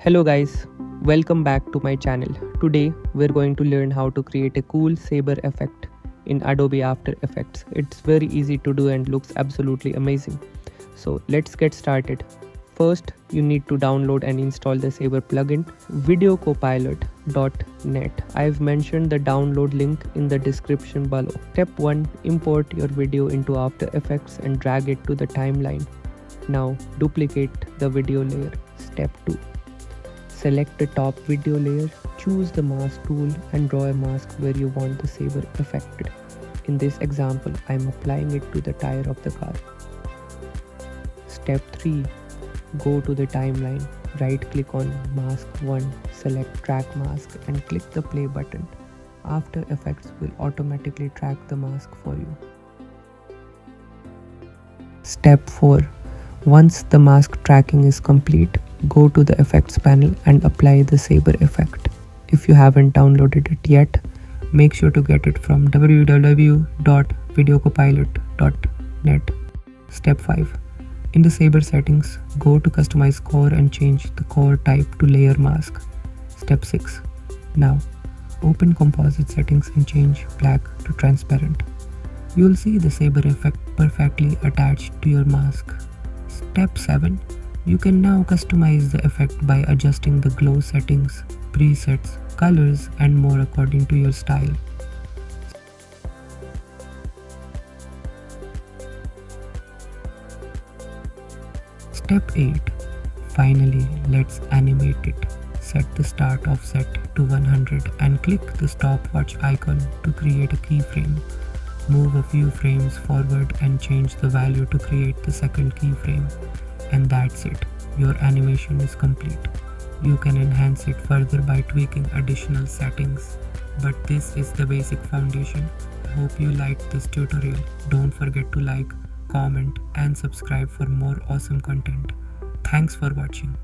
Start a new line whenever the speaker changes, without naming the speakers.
Hello guys, welcome back to my channel. Today we're going to learn how to create a cool saber effect in Adobe After Effects. It's very easy to do and looks absolutely amazing. So let's get started. First, you need to download and install the Saber plugin, videocopilot.net. I've mentioned the download link in the description below. Step 1. Import your video into After Effects and drag it to the timeline. Now duplicate the video layer. Step 2. Select the top video layer, choose the mask tool and draw a mask where you want the saber affected. In this example, I am applying it to the tire of the car. Step 3. Go to the timeline, right click on mask 1, select track mask and click the play button. After Effects will automatically track the mask for you. Step 4. Once the mask tracking is complete, go to the effects panel and apply the saber effect. If you haven't downloaded it yet, make sure to get it from www.videocopilot.net. Step 5. In the saber settings, go to customize core and change the core type to layer mask. Step 6. Now, open composite settings and change black to transparent. You'll see the saber effect perfectly attached to your mask. Step 7. You can now customize the effect by adjusting the glow settings, presets, colors and more according to your style. Step 8. Finally, let's animate it. Set the start offset to 100 and click the stopwatch icon to create a keyframe. Move a few frames forward and change the value to create the second keyframe. And that's it. Your animation is complete. You can enhance it further by tweaking additional settings. But this is the basic foundation. Hope you liked this tutorial. Don't forget to like, comment and subscribe for more awesome content. Thanks for watching.